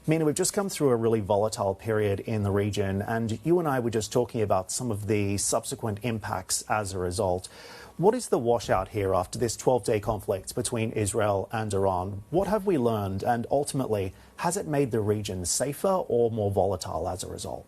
Mina, we've just come through a really volatile period in the region, and you and I were just talking about some of the subsequent impacts as a result. What is the washout here after this 12-day conflict between Israel and Iran? What have we learned, and ultimately, has it made the region safer or more volatile as a result?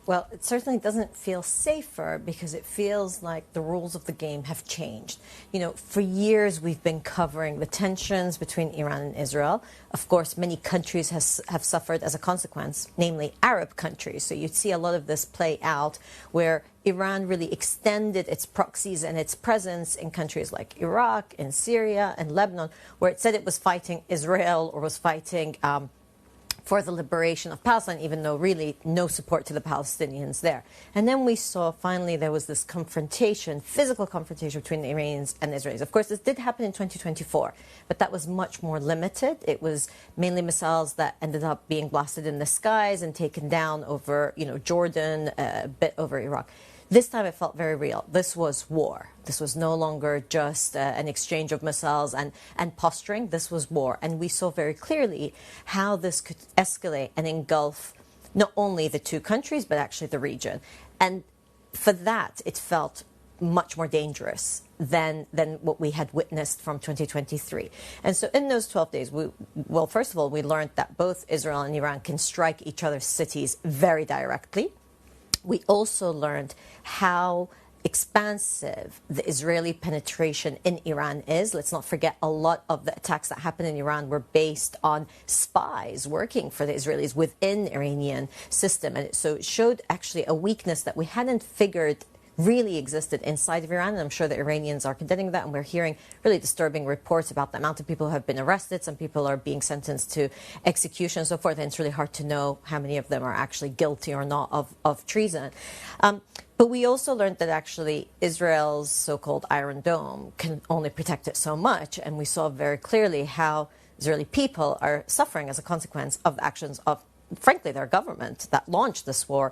Well, it certainly doesn't feel safer because it feels like the rules of the game have changed. You know, for years we've been covering the tensions between Iran and Israel. Of course, many countries have suffered as a consequence, namely Arab countries. So you'd see a lot of this play out where Iran really extended its proxies and its presence in countries like Iraq, in Syria, and Lebanon, where it said it was fighting Israel or was fighting for the liberation of Palestine, even though really no support to the Palestinians there. And then we saw finally there was this confrontation, physical confrontation between the Iranians and the Israelis. Of course, this did happen in 2024, but that was much more limited. It was mainly missiles that ended up being blasted in the skies and taken down over, Jordan, a bit over Iraq. This time it felt very real. This was war. This was no longer just an exchange of missiles and posturing. This was war. And we saw very clearly how this could escalate and engulf not only the two countries, but actually the region. And for that, it felt much more dangerous than what we had witnessed from 2023. And so in those 12 days, first of all, we learned that both Israel and Iran can strike each other's cities very directly. We also learned how expansive the Israeli penetration in Iran is. Let's not forget a lot of the attacks that happened in Iran were based on spies working for the Israelis within the Iranian system. And so it showed actually a weakness that we hadn't figured really existed inside of Iran, and I'm sure the Iranians are condemning that, and we're hearing really disturbing reports about the amount of people who have been arrested. Some people are being sentenced to execution and so forth, and it's really hard to know how many of them are actually guilty or not of treason. But we also learned that actually Israel's so-called Iron Dome can only protect it so much, and we saw very clearly how Israeli people are suffering as a consequence of the actions of, frankly, their government that launched this war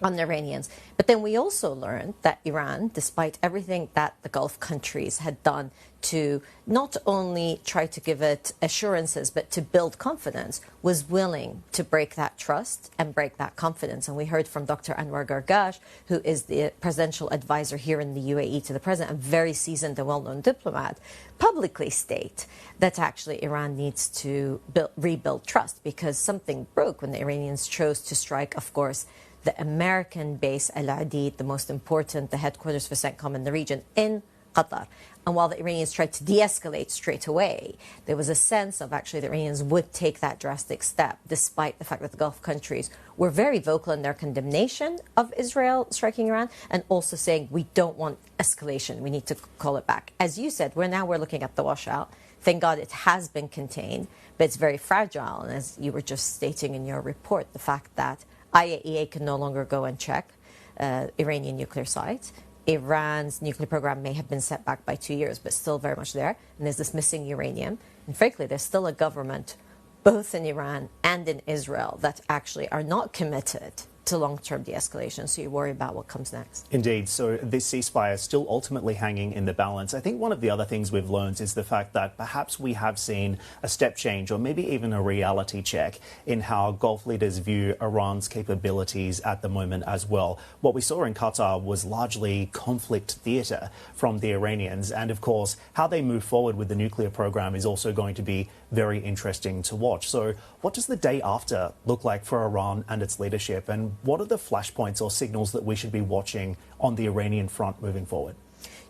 on the Iranians. But then we also learned that Iran, despite everything that the Gulf countries had done to not only try to give it assurances, but to build confidence, was willing to break that trust and break that confidence. And we heard from Dr. Anwar Gargash, who is the presidential advisor here in the UAE to the president, a very seasoned and well-known diplomat, publicly state that actually Iran needs to rebuild trust because something broke when the Iranians chose to strike, of course, the American base Al-Oraibi, the most important, the headquarters for CENTCOM in the region, in Qatar. And while the Iranians tried to de-escalate straight away, there was a sense of actually the Iranians would take that drastic step, despite the fact that the Gulf countries were very vocal in their condemnation of Israel striking Iran, and also saying we don't want escalation, we need to call it back. As you said, we're looking at the washout. Thank God it has been contained, but it's very fragile. And as you were just stating in your report, the fact that IAEA can no longer go and check Iranian nuclear sites. Iran's nuclear program may have been set back by 2 years, but still very much there. And there's this missing uranium. And frankly, there's still a government, both in Iran and in Israel, that actually are not committed to long-term de-escalation, so you worry about what comes next. Indeed. So this ceasefire is still ultimately hanging in the balance. I think one of the other things we've learned is the fact that perhaps we have seen a step change or maybe even a reality check in how Gulf leaders view Iran's capabilities at the moment as well. What we saw in Qatar was largely conflict theatre from the Iranians, and of course how they move forward with the nuclear program is also going to be very interesting to watch. So what does the day after look like for Iran and its leadership, and what are the flashpoints or signals that we should be watching on the Iranian front moving forward?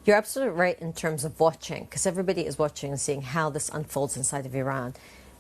You're absolutely right in terms of watching, because everybody is watching and seeing how this unfolds inside of Iran.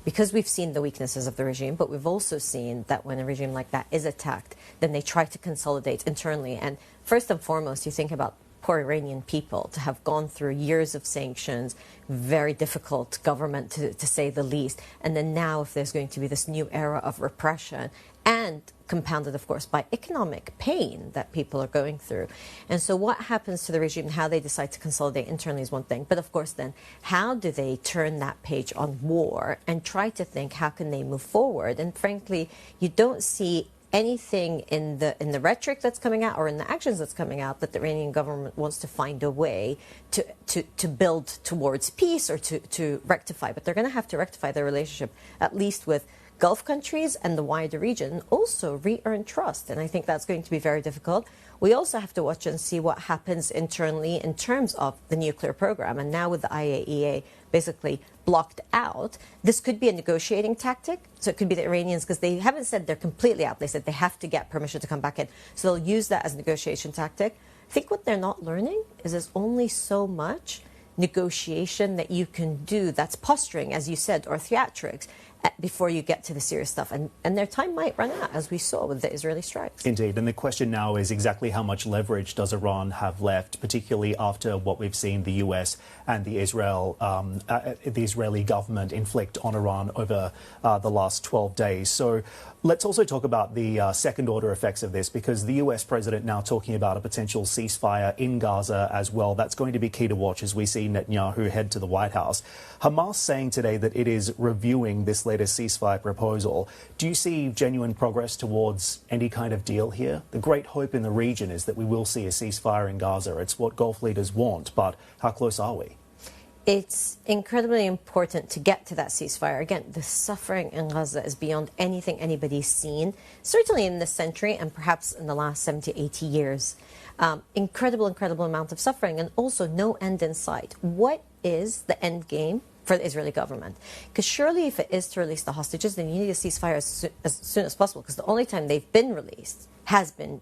Because we've seen the weaknesses of the regime, but we've also seen that when a regime like that is attacked, then they try to consolidate internally. And first and foremost, you think about poor Iranian people to have gone through years of sanctions, very difficult government to say the least. And then now if there's going to be this new era of repression, and compounded, of course, by economic pain that people are going through. And so what happens to the regime and how they decide to consolidate internally is one thing. But of course, then how do they turn that page on war and try to think how can they move forward? And frankly, you don't see anything in the rhetoric that's coming out or in the actions that's coming out that the Iranian government wants to find a way to build towards peace or to rectify. But they're going to have to rectify their relationship, at least with Gulf countries and the wider region also re-earn trust. And I think that's going to be very difficult. We also have to watch and see what happens internally in terms of the nuclear program. And now with the IAEA basically blocked out, this could be a negotiating tactic. So it could be the Iranians, because they haven't said they're completely out. They said they have to get permission to come back in. So they'll use that as a negotiation tactic. I think what they're not learning is there's only so much negotiation that you can do that's posturing, as you said, or theatrics, before you get to the serious stuff. And their time might run out, as we saw with the Israeli strikes. Indeed. And the question now is exactly how much leverage does Iran have left, particularly after what we've seen the US and the Israeli government inflict on Iran over the last 12 days. So let's also talk about the second-order effects of this, because the US president now talking about a potential ceasefire in Gaza as well. That's going to be key to watch as we see Netanyahu head to the White House. Hamas saying today that it is reviewing this latest ceasefire proposal. Do you see genuine progress towards any kind of deal here? The great hope in the region is that we will see a ceasefire in Gaza. It's what Gulf leaders want, but how close are we? It's incredibly important to get to that ceasefire. Again, the suffering in Gaza is beyond anything anybody's seen, certainly in this century and perhaps in the last 70, 80 years. Incredible amount of suffering, and also no end in sight. What is the end game for the Israeli government? Because surely if it is to release the hostages, then you need a ceasefire as soon as possible, because the only time they've been released has been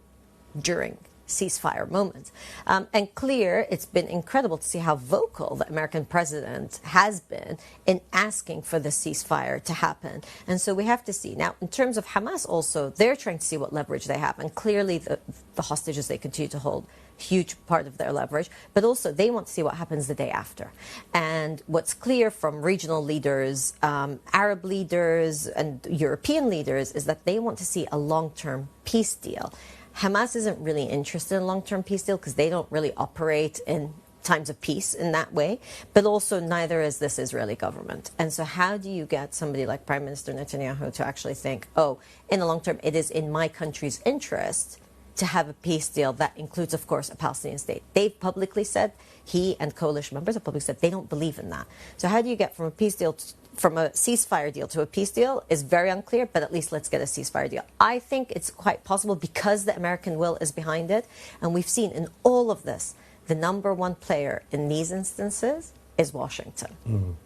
during ceasefire moments. And clear, it's been incredible to see how vocal the American president has been in asking for the ceasefire to happen. And so we have to see. Now, in terms of Hamas also, they're trying to see what leverage they have. And clearly the hostages they continue to hold, huge part of their leverage. But also they want to see what happens the day after. And what's clear from regional leaders, Arab leaders and European leaders is that they want to see a long-term peace deal. Hamas isn't really interested in a long-term peace deal because they don't really operate in times of peace in that way, but also neither is this Israeli government. And so how do you get somebody like Prime Minister Netanyahu to actually think, oh, in the long term, it is in my country's interest to have a peace deal that includes, of course, a Palestinian state? They've publicly said, he and coalition members have publicly said they don't believe in that. So how do you get from a peace deal from a ceasefire deal to a peace deal is very unclear, but at least let's get a ceasefire deal. I think it's quite possible because the American will is behind it. And we've seen in all of this, the number one player in these instances is Washington.